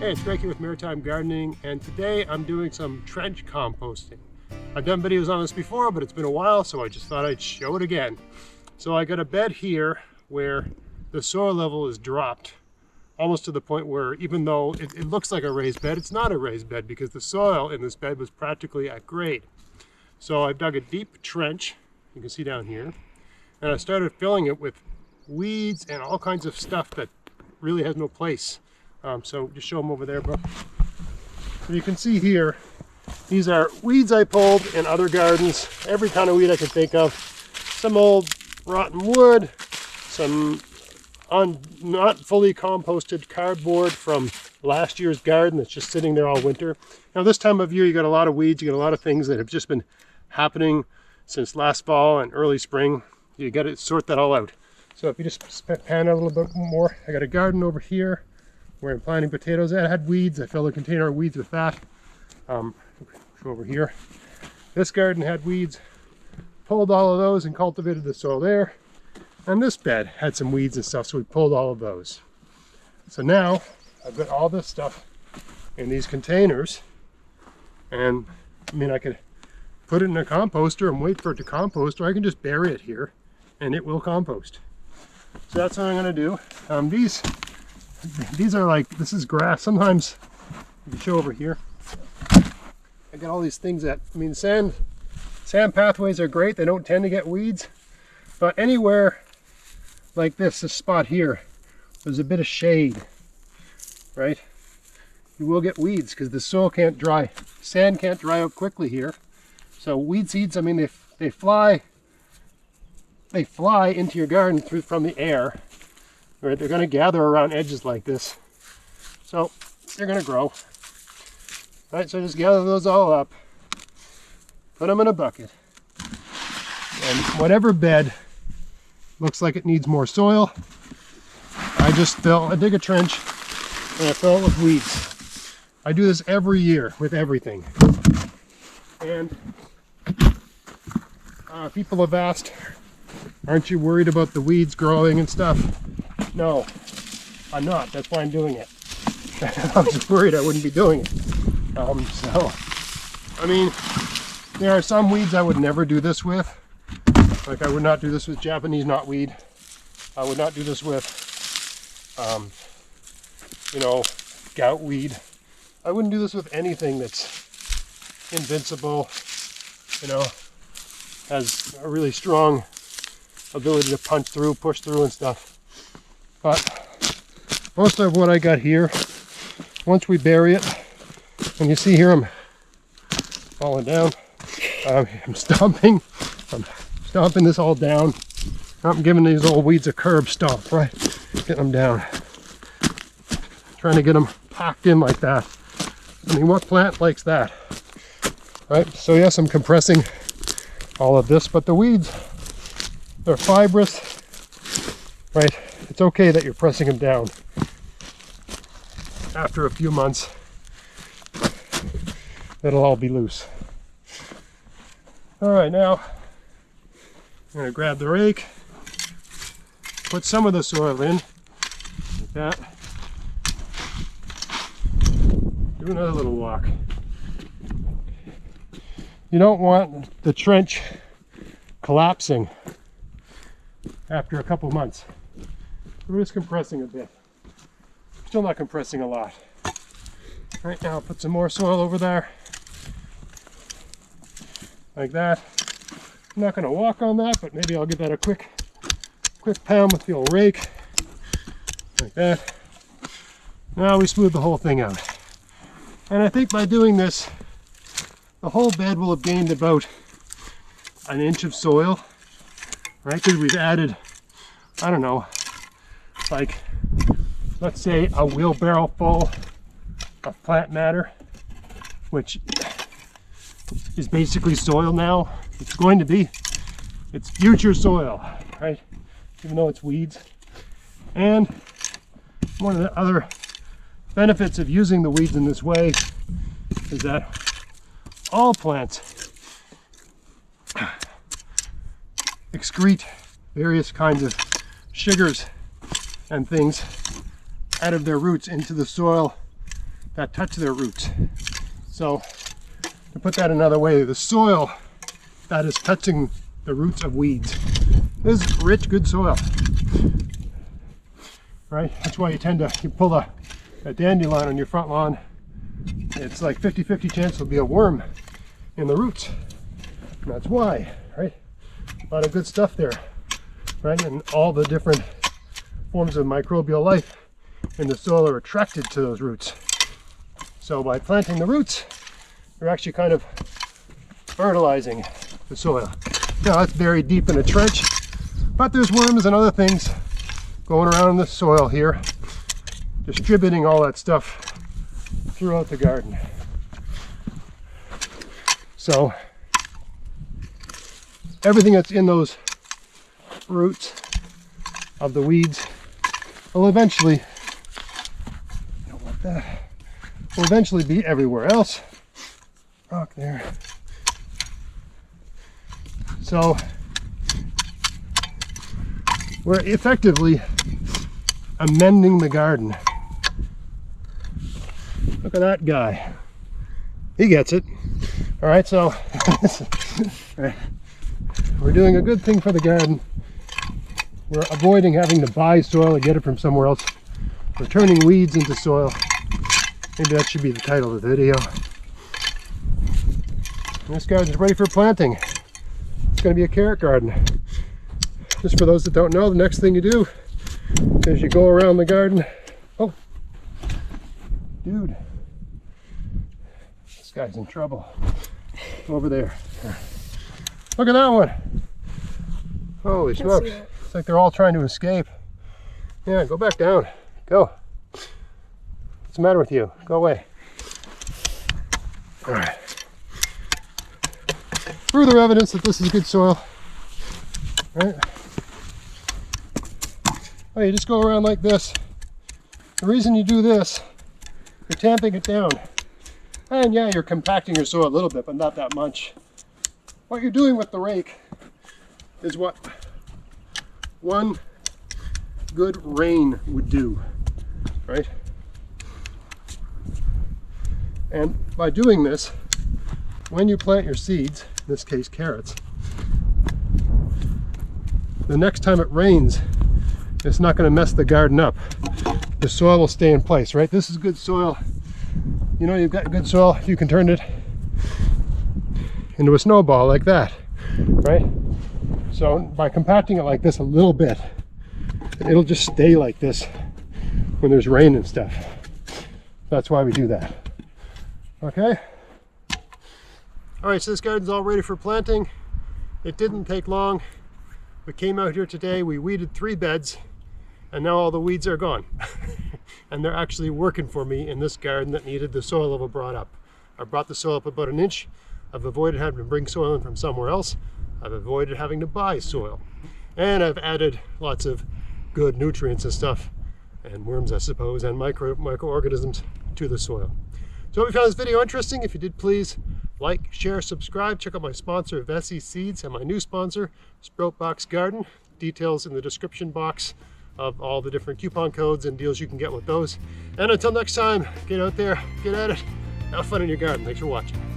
Hey, it's Greg here with Maritime Gardening, and today I'm doing some trench composting. I've done videos on this before, but it's been a while, so I just thought I'd show it again. So I got a bed here where the soil level is dropped almost to the point where even though it looks like a raised bed, it's not a raised bed because the soil in this bed was practically at grade. So I dug a deep trench, you can see down here, and I started filling it with weeds and all kinds of stuff that really has no place. So just show them over there, but you can see here, these are weeds I pulled in other gardens, every kind of weed I could think of. Some old rotten wood, some not fully composted cardboard from last year's garden that's just sitting there all winter. Now this time of year you got a lot of weeds, you got a lot of things that have just been happening since last fall and early spring. You got to sort that all out. So if you just pan out a little bit more, I got a garden over here where I'm planting potatoes. I had weeds, I filled a container of weeds with that. Go over here. This garden had weeds, pulled all of those and cultivated the soil there. And this bed had some weeds and stuff, so we pulled all of those. So now I've got all this stuff in these containers, and I mean I could put it in a composter and wait for it to compost, or I can just bury it here and it will compost. So that's what I'm going to do. These are like, this is grass. Sometimes, you can show over here, I got all these things that, I mean, sand pathways are great. They don't tend to get weeds, but anywhere like this spot here, there's a bit of shade, right? You will get weeds because the soil can't dry, sand can't dry out quickly here. So weed seeds, I mean, they fly into your garden from the air. Right, they're going to gather around edges like this, so they're going to grow. All right, so just gather those all up, put them in a bucket, and whatever bed looks like it needs more soil, I dig a trench and I fill it with weeds. I do this every year with everything. And people have asked, aren't you worried about the weeds growing and stuff? No, I'm not. That's why I'm doing it. I was worried I wouldn't be doing it. So, I mean, there are some weeds I would never do this with. Like I would not do this with Japanese knotweed. I would not do this with, gout weed. I wouldn't do this with anything that's invincible, has a really strong ability to punch through, push through and stuff. But most of what I got here, once we bury it, and you see here I'm falling down, I'm stomping this all down. I'm giving these old weeds a curb stomp, right? Getting them down. Trying to get them packed in like that. I mean, what plant likes that? Right? So yes, I'm compressing all of this, but the weeds, they're fibrous, right? It's okay that you're pressing them down. After a few months, it'll all be loose. All right, now I'm going to grab the rake, put some of the soil in, like that. Do another little walk. You don't want the trench collapsing after a couple months. We're just compressing a bit. Still not compressing a lot. Right now, I'll put some more soil over there. Like that. I'm not going to walk on that, but maybe I'll give that a quick pound with the old rake. Like that. Now we smooth the whole thing out. And I think by doing this, the whole bed will have gained about an inch of soil. Right? Because we've added, I don't know, like, let's say a wheelbarrow full of plant matter, which is basically soil now. It's future soil, right? Even though it's weeds. And one of the other benefits of using the weeds in this way is that all plants excrete various kinds of sugars and things out of their roots into the soil that touch their roots. So to put that another way, the soil that is touching the roots of weeds is rich, good soil, right? That's why you pull a dandelion on your front lawn. It's like 50-50 chance there'll be a worm in the roots. And that's why, right? A lot of good stuff there, right? And all the different forms of microbial life in the soil are attracted to those roots. So by planting the roots, you're actually kind of fertilizing the soil. Now that's buried deep in a trench, but there's worms and other things going around in the soil here, distributing all that stuff throughout the garden. So everything that's in those roots of the weeds will eventually, don't want that, will eventually be everywhere else. Rock there. So we're effectively amending the garden. Look at that guy. He gets it. All right, so we're doing a good thing for the garden. We're avoiding having to buy soil or get it from somewhere else. We're turning weeds into soil. Maybe that should be the title of the video. And this garden's ready for planting. It's going to be a carrot garden. Just for those that don't know, the next thing you do is you go around the garden. Oh, dude, this guy's in trouble. Over there. Look at that one. Holy smokes. It's like they're all trying to escape. Yeah, go back down. Go. What's the matter with you? Go away. All right. Further evidence that this is good soil. Right? Oh, you just go around like this. The reason you do this, you're tamping it down. And yeah, you're compacting your soil a little bit, but not that much. What you're doing with the rake is what one good rain would do, right? And by doing this, when you plant your seeds, in this case carrots, the next time it rains, it's not going to mess the garden up. The soil will stay in place, right? This is good soil. You know you've got good soil if you can turn it into a snowball like that, right? So by compacting it like this a little bit, it'll just stay like this when there's rain and stuff. That's why we do that. Okay? All right, so this garden's all ready for planting. It didn't take long. We came out here today, we weeded 3 beds, and now all the weeds are gone. And they're actually working for me in this garden that needed the soil level brought up. I brought the soil up about 1 inch. I've avoided having to bring soil in from somewhere else. I've avoided having to buy soil. And I've added lots of good nutrients and stuff, and worms I suppose, and microorganisms to the soil. So I hope you found this video interesting. If you did, please like, share, subscribe. Check out my sponsor, Vessi Seeds, and my new sponsor, Sprout Box Garden. Details in the description box of all the different coupon codes and deals you can get with those. And until next time, get out there, get at it, have fun in your garden. Thanks for watching.